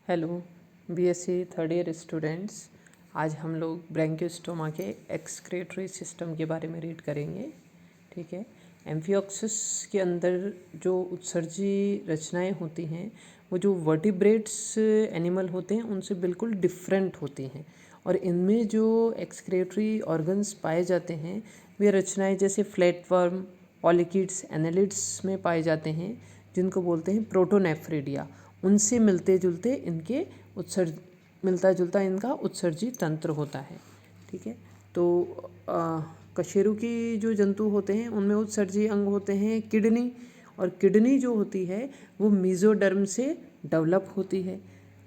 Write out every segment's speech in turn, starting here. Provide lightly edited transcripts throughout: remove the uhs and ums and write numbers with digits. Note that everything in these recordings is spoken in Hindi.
Hello BSc third year students. आज हम लोग ब्रैंकियोस्टोमा के एक्सक्रीटरी सिस्टम के बारे में रीड करेंगे। ठीक है। एम्फियोक्सिस के अंदर जो उत्सर्जी रचनाएं होती हैं वो जो वर्टिब्रेट्स एनिमल होते हैं उनसे बिल्कुल डिफरेंट होती हैं, और इनमें जो एक्सक्रीटरी ऑर्गन्स पाए जाते हैं वे रचनाएं जैसे फ्लैटवर्म, पॉलिकिड्स, एनालिड्स में पाए जाते हैं, जिनको बोलते हैं प्रोटोनेफ्रिडिया। उनसे मिलता जुलता इनका उत्सर्जी तंत्र होता है। ठीक है। तो कशेरु की जो जंतु होते हैं उनमें उत्सर्जी अंग होते हैं किडनी, और किडनी जो होती है वो मीजोडर्म से डेवलप होती है।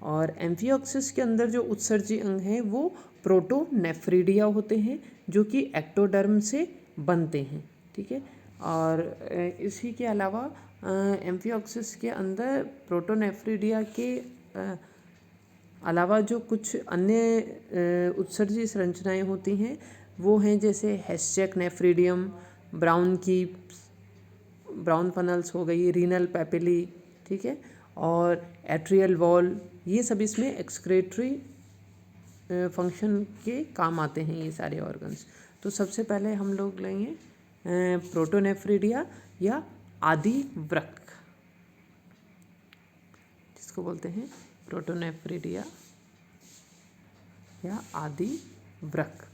और एम्फियोक्सिस के अंदर जो उत्सर्जी अंग हैं वो प्रोटोनेफ्रिडिया होते हैं, जो कि एक्टोडर्म से बनते हैं। ठीक है। और इसी के अलावा एम्फियोक्सिस के अंदर प्रोटोनेफ्रिडिया के अलावा जो कुछ अन्य उत्सर्जी संरचनाएं होती हैं वो हैं जैसे हेस्चेक नेफ्रिडियम, ब्राउन फनल्स हो गई, रीनल पैपिली। ठीक है। और एट्रियल वॉल, ये सब इसमें एक्सक्रीटरी फंक्शन के काम आते हैं ये सारे ऑर्गन्स। तो सबसे पहले हम लोग लेंगे प्रोटोनेफ्रिडिया या आदि वृक्क, जिसको बोलते हैं प्रोटोनेफ्रिडिया या आदि वृक्क।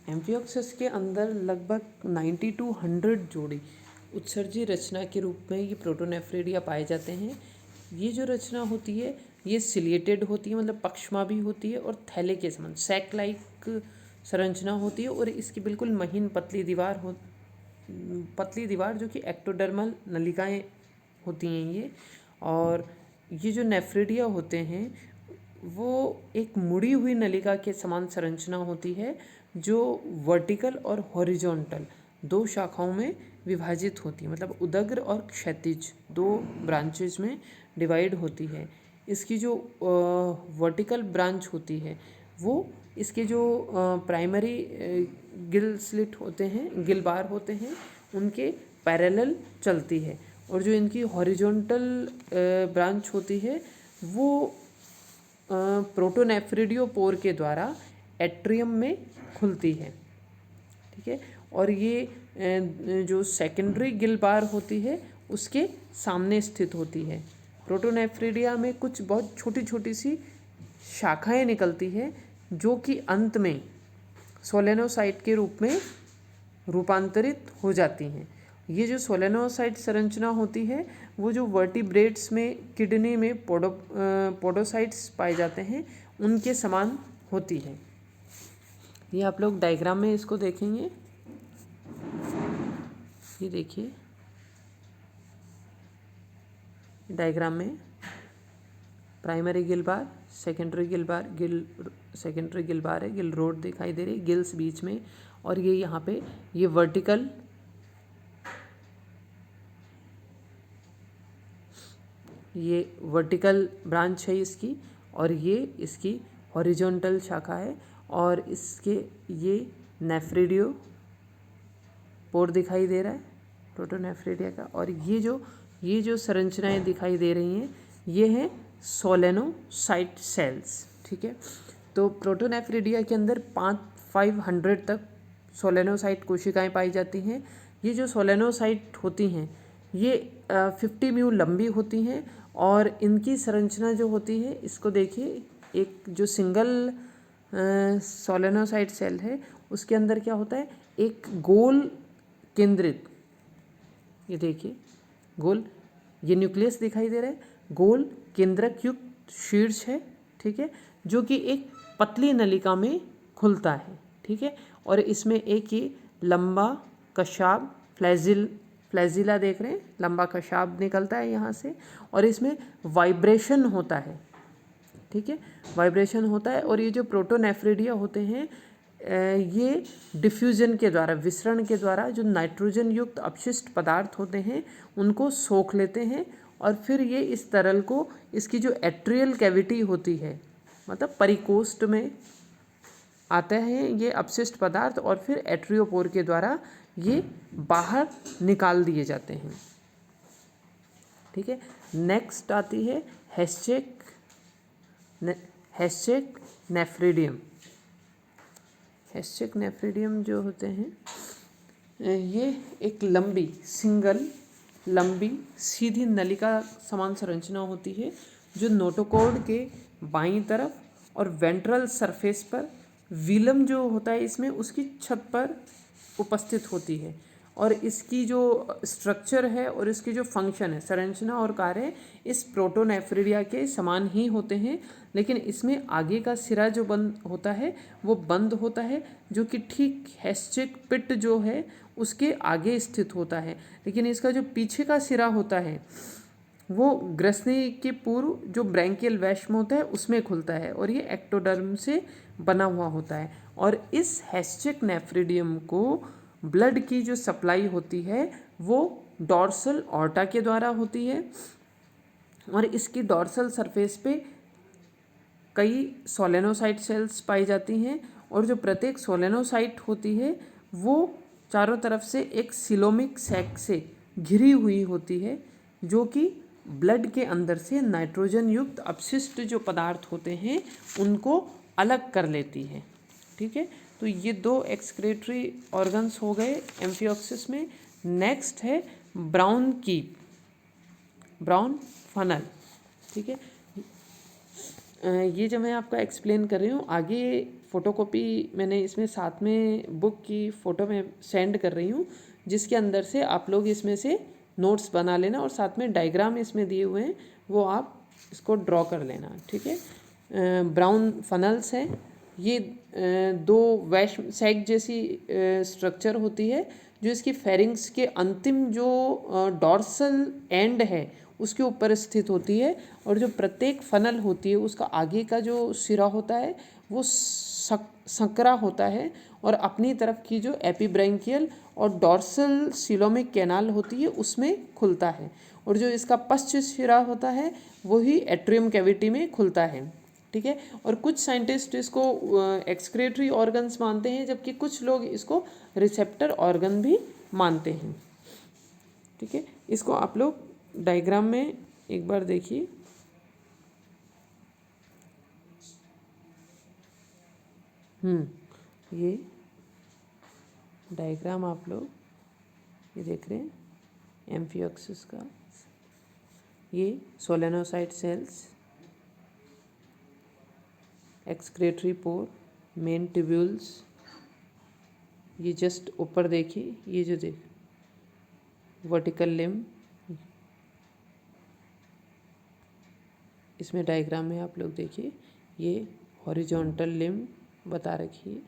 एम्फियोक्सिस के अंदर लगभग 90 to 100 जोड़ी उत्सर्जी रचना के रूप में ये प्रोटोनेफ्रिडिया पाए जाते हैं। ये जो रचना होती है ये सिलिएटेड होती है, मतलब पक्षमा भी होती है, और थैले के समान सैक लाइक संरचना होती है, और इसकी बिल्कुल महीन पतली दीवार जो कि एक्टोडर्मल नलिकाएं होती हैं ये। और ये जो नेफ्रिडिया होते हैं वो एक मुड़ी हुई नलिका के समान संरचना होती है, जो वर्टिकल और हॉरिजॉन्टल दो शाखाओं में विभाजित होती है, मतलब उदग्र और क्षैतिज दो ब्रांचेज में डिवाइड होती है। इसकी जो वर्टिकल ब्रांच होती है वो इसके जो प्राइमरी गिल स्लिट होते हैं, गिल बार होते हैं, उनके पैरेलल चलती है, और जो इनकी हॉरिजॉन्टल ब्रांच होती है वो प्रोटोनेफ्रिडियोपोर के द्वारा एट्रियम में खुलती है। ठीक है। और ये जो सेकेंडरी गिल बार होती है उसके सामने स्थित होती है। प्रोटोनेफ्रिडिया में कुछ बहुत छोटी छोटी सी शाखाएं निकलती है जो कि अंत में सोलेनोसाइट के रूप में रूपांतरित हो जाती हैं। ये जो सोलेनोसाइट संरचना होती है वो जो वर्टिब्रेट्स में किडनी में पोडोसाइट्स पाए जाते हैं उनके समान होती है। ये आप लोग डायग्राम में इसको देखेंगे। ये देखिए डायग्राम में प्राइमरी गिल बार, सेकेंडरी गिल बार है, गिल रोड दिखाई दे रही, गिल्स बीच में, और ये यहाँ पे ये वर्टिकल ब्रांच है इसकी, और ये इसकी हॉरिजॉन्टल शाखा है, और इसके ये नेफ्रिडियो पोर दिखाई दे रहा है प्रोटोनेफ्रिडिया का। और ये जो संरचनाएं दिखाई दे रही हैं ये हैं सोलेनोसाइट सेल्स। ठीक है। तो प्रोटोनेफ्रिडिया के अंदर 500 तक सोलेनोसाइट कोशिकाएं पाई जाती हैं। ये जो सोलेनोसाइट होती हैं ये 50 म्यू लंबी होती हैं, और इनकी संरचना जो होती है इसको देखिए, एक जो सिंगल सोलेनोसाइट सेल है उसके अंदर क्या होता है, एक गोल केंद्रित, ये देखिए गोल, ये न्यूक्लियस दिखाई दे रहा है, गोल केंद्रक युक्त शीर्ष है। ठीक है। जो कि एक पतली नलिका में खुलता है। ठीक है। और इसमें एक ये लंबा कशाब फ्लैजिला देख रहे हैं, लंबा कशाब निकलता है यहाँ से, और इसमें वाइब्रेशन होता है। ठीक है। वाइब्रेशन होता है, और ये जो प्रोटोनेफ्रिडिया होते हैं ये डिफ्यूजन के द्वारा, विसरण के द्वारा जो नाइट्रोजन युक्त अपशिष्ट पदार्थ होते हैं उनको सोख लेते हैं, और फिर ये इस तरल को इसकी जो एट्रियल कैविटी होती है, मतलब परिकोष्ठ में आते हैं ये अपशिष्ट पदार्थ, और फिर एट्रियोपोर के द्वारा ये बाहर निकाल दिए जाते हैं। ठीक है। नेक्स्ट आती है हैशचेक नेफ्रिडियम। हैशचेक नेफ्रिडियम जो होते हैं ये एक लंबी सीधी नलिका समान संरचना होती है जो नोटोकॉर्ड के बाईं तरफ और वेंट्रल सरफेस पर विलम जो होता है इसमें उसकी छत पर उपस्थित होती है। और इसकी जो स्ट्रक्चर है और इसकी जो फंक्शन है, संरचना और कार्य इस प्रोटोनेफ्रिडिया के समान ही होते हैं, लेकिन इसमें आगे का सिरा जो बंद होता है वो बंद होता है, जो कि ठीक हैशचेक पिट जो है उसके आगे स्थित होता है। लेकिन इसका जो पीछे का सिरा होता है वो ग्रसनी के पूर्व जो ब्रैंकियल वैश्म होता है उसमें खुलता है और ये एक्टोडर्म से बना हुआ होता है। और इस हैशचेक नेफ्रिडियम को ब्लड की जो सप्लाई होती है वो डॉर्सल ऑर्टा के द्वारा होती है और इसकी डॉर्सल सरफेस पे कई सोलेनोसाइट सेल्स पाई जाती हैं और जो प्रत्येक सोलेनोसाइट होती है वो चारों तरफ से एक सिलोमिक सैक से घिरी हुई होती है, जो कि ब्लड के अंदर से नाइट्रोजन युक्त अपशिष्ट जो पदार्थ होते हैं उनको अलग कर लेती है। ठीक है, तो ये दो एक्सक्रीटरी ऑर्गन्स हो गए एम्फिओक्सिस में। नेक्स्ट है ब्राउन फनल। ठीक है, ये जो मैं आपको एक्सप्लेन कर रही हूँ आगे फ़ोटोकॉपी मैंने इसमें साथ में बुक की फ़ोटो में सेंड कर रही हूँ, जिसके अंदर से आप लोग इसमें से नोट्स बना लेना और साथ में डायग्राम इसमें दिए हुए हैं वो आप इसको ड्रॉ कर लेना। ठीक है, ब्राउन फनल्स हैं ये दो वैश्म सैक जैसी स्ट्रक्चर होती है जो इसकी फेरिंग्स के अंतिम जो डॉर्सल एंड है उसके ऊपर स्थित होती है और जो प्रत्येक फनल होती है उसका आगे का जो सिरा होता है वो संकरा होता है और अपनी तरफ की जो एपीब्रैंकियल और डॉर्सल सिलोमिक कैनाल होती है उसमें खुलता है और जो इसका पश्च सिरा होता है वही एट्रियम कैविटी में खुलता है। ठीक है, और कुछ साइंटिस्ट इसको एक्सक्रीटरी ऑर्गन्स मानते हैं जबकि कुछ लोग इसको रिसेप्टर ऑर्गन भी मानते हैं। ठीक है, इसको आप लोग डायग्राम में एक बार देखिए। ये डायग्राम आप लोग ये देख रहे हैं एम्फिओक्सिस का। ये solenocyte cells, excretory pore, main tubules, ये जस्ट ऊपर देखिए, ये जो देख वर्टिकल लिम्ब, इसमें डायग्राम में आप लोग देखिए ये हॉरिजॉन्टल लिम्ब बता रखी है।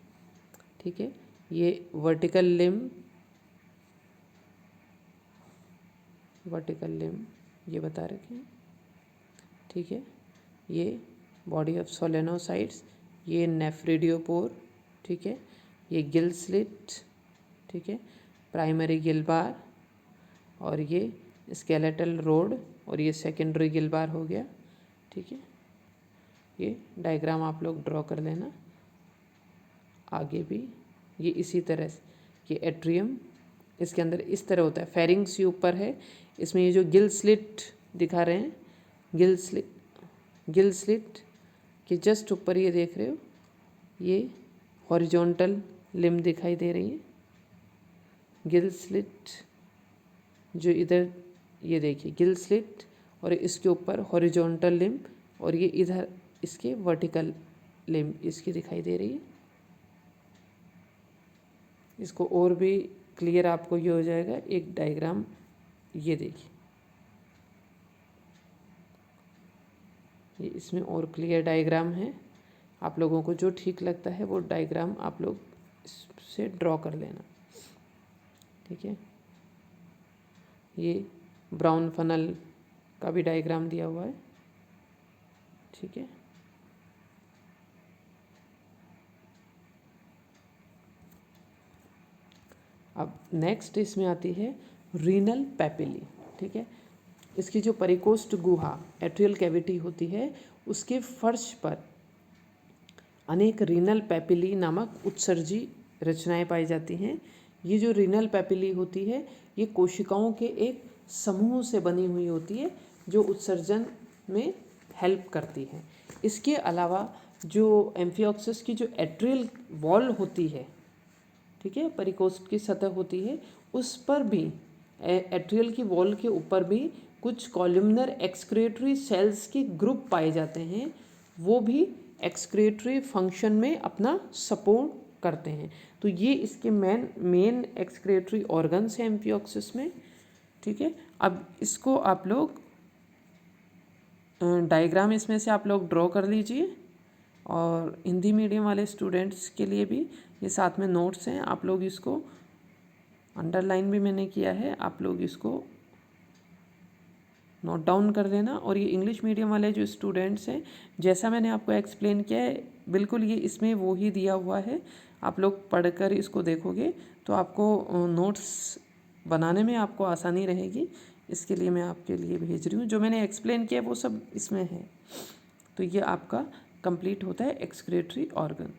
ठीक है, ये वर्टिकल लिम्ब ये बता रखे हैं। ठीक है, ये बॉडी ऑफ सोलेनोसाइट्स, ये नेफ्रिडियोपोर। ठीक है, ये गिल स्लिट। ठीक है, प्राइमरी गिल बार और ये स्केलेटल रोड और ये सेकेंडरी गिल बार हो गया। ठीक है, ये डायग्राम आप लोग ड्रॉ कर लेना। आगे भी ये इसी तरह से, ये एट्रियम इसके अंदर इस तरह होता है, फेरिंग्स ये ऊपर है, इसमें ये जो गिल स्लिट दिखा रहे हैं, गिल स्लिट के जस्ट ऊपर ये देख रहे हो ये हॉरिजॉन्टल लिम्ब दिखाई दे रही है। गिल स्लिट जो इधर ये देखिए गिल स्लिट और इसके ऊपर हॉरिजॉन्टल लिम्ब और ये इधर इसके वर्टिकल लिम्ब इसकी दिखाई दे रही है। इसको और भी क्लियर आपको ये हो जाएगा, एक डायग्राम ये देखिए, ये इसमें और क्लियर डायग्राम है। आप लोगों को जो ठीक लगता है वो डायग्राम आप लोग इससे ड्रॉ कर लेना। ठीक है, ये ब्राउन फनल का भी डायग्राम दिया हुआ है। ठीक है, अब नेक्स्ट इसमें आती है रीनल पैपिली। ठीक है, इसकी जो परिकोष्ठ गुहा एट्रियल कैविटी होती है उसके फर्श पर अनेक रीनल पैपिली नामक उत्सर्जी रचनाएं पाई जाती हैं। ये जो रीनल पैपिली होती है ये कोशिकाओं के एक समूह से बनी हुई होती है जो उत्सर्जन में हेल्प करती है। इसके अलावा जो एम्फिऑक्सिस की जो एट्रियल वॉल होती है, ठीक है, परिकोष्ठ की सतह होती है, उस पर भी एट्रियल की वॉल के ऊपर भी कुछ कॉलमनर एक्सक्रीटरी सेल्स के ग्रुप पाए जाते हैं, वो भी एक्सक्रीटरी फंक्शन में अपना सपोर्ट करते हैं। तो ये इसके मेन एक्सक्रीटरी ऑर्गन्स हैं एम्फिऑक्सिस में, ठीक है। अब इसको आप लोग डायग्राम इसमें से आप लोग ड्रॉ कर लीजिए, और हिंदी मीडियम वाले स्टूडेंट्स के लिए भी ये साथ में नोट्स हैं, आप लोग इसको अंडरलाइन भी मैंने किया है, आप लोग इसको नोट डाउन कर लेना। और ये इंग्लिश मीडियम वाले जो स्टूडेंट्स हैं, जैसा मैंने आपको एक्सप्लेन किया है बिल्कुल ये इसमें वो ही दिया हुआ है, आप लोग पढ़कर इसको देखोगे तो आपको नोट्स बनाने में आपको आसानी रहेगी। इसके लिए मैं आपके लिए भेज रही हूँ, जो मैंने एक्सप्लेन किया वो सब इसमें है। तो ये आपका कंप्लीट होता है एक्सक्रीटरी ऑर्गन।